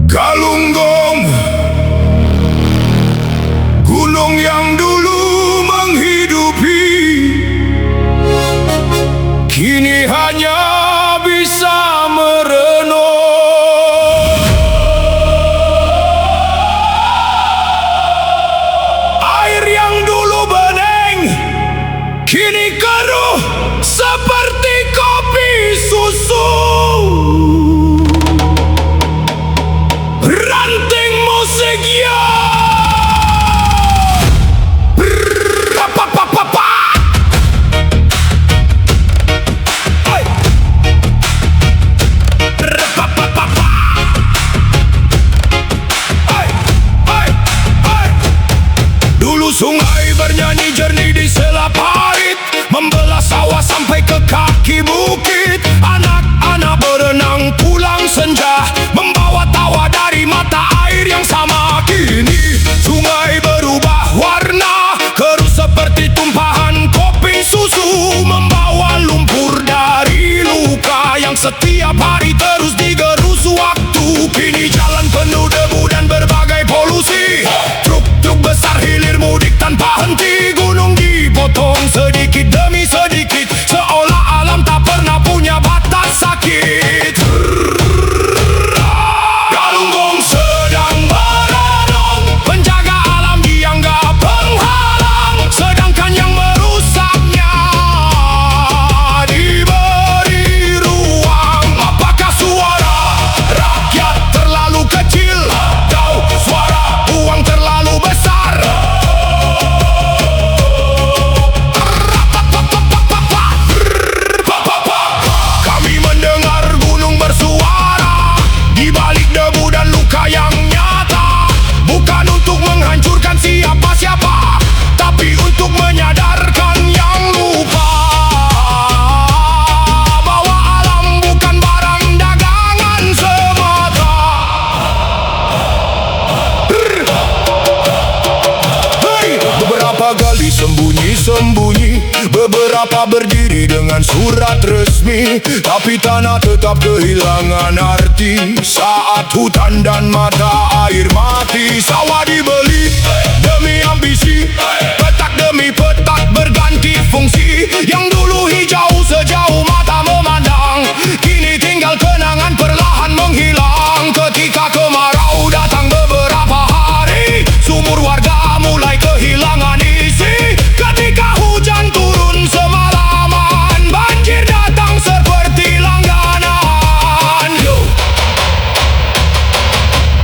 Galunggong, gunung yang dulu menghidupi, kini hanya bisa merenung. Air yang dulu bening, kini keruh seperti kopi susu. Ranting musiknya dulu sungai bernyanyi jernih di sela parit, membelah sawah sampai ke kaki bukit. Anak-anak berenang pulang senja, membawa tawa dari mata air yang sama. Kini sungai berubah warna, keruh seperti tumpahan kopi susu, membawa lumpur dari luka yang setiap hari terus digerus waktu. Kini jalan penuh debu dan berbagai polusi, truk-truk besar hilir mudik tanpa henti. Gunung dipotong sedikit demi sedikit, seolah alam tak pernah punya batas sakit. Galunggong sedang merenung, penjaga alam dianggap penghalang, sedangkan yang merusaknya diberi ruang. Apakah suara rakyat terlalu kecil atau suara uang terlalu besar? Kami mendengar gunung bersuara di balik debu dan luka yang nyata, bukan untuk menghancurkan siapa-siapa, tapi untuk menyadarkan yang lupa bahwa alam bukan barang dagangan semata. Hei, beberapa gali sembunyi-sembunyi, beberapa berdiri dengan surat resmi, tapi tanah tetap kehilangan arti saat hutan dan mata air mati. Sawah dibeli demi ambisi, petak demi petak berganti fungsi. Yang dulu hijau sejauh mata memandang, kini tinggal kenangan perlahan menghilang. Ketika kemarau datang beberapa hari, sumur warga mulai kehilangan isi. Ketika hujan turun semalaman, banjir datang seperti langganan.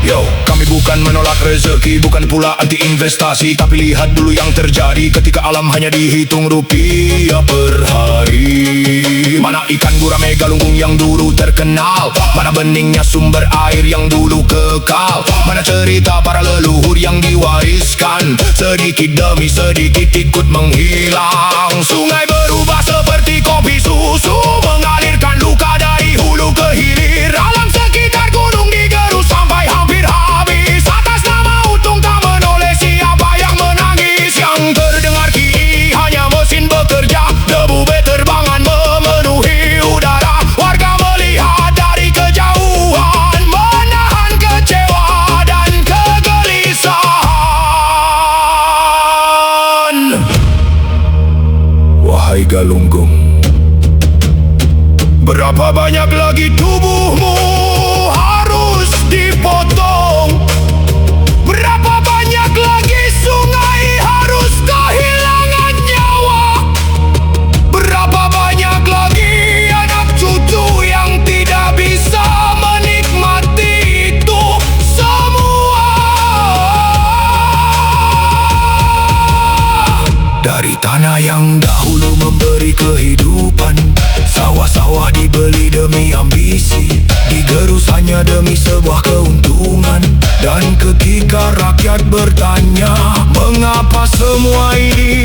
Yo, kami bukan menolak rezeki, bukan pula anti investasi, tapi lihat dulu yang terjadi ketika alam hanya dihitung rupiah per hari. Mana ikan gurame galunggung yang dulu terkenal, mana beningnya sumber air yang dulu kekal, mana cerita para leluhur yang diwariskan, sedikit demi sedikit ikut menghilang. Sungai berubah seperti kopi susu, mengalirkan luka dari hulu ke hilir. Alam sekitar gunung digerus sampai hampir habis, atas nama untung tak menoleh siapa yang menangis. Yang terdengar kini hanya mesin bekerja, debu beterbangan memenuhi udara. Warga melihat dari kejauhan, menahan kecewa dan kegelisahan. Wahai galunggung, berapa banyak lagi tubuhmu harus dipotong? Berapa banyak lagi sungai harus kehilangan nyawa? Berapa banyak lagi anak cucu yang tidak bisa menikmati itu semua? Dari tanah yang dahulu memberi kehidupan, sawah-sawah dibeli demi ambisi, digerus hanya demi sebuah keuntungan. Dan ketika rakyat bertanya, mengapa semua ini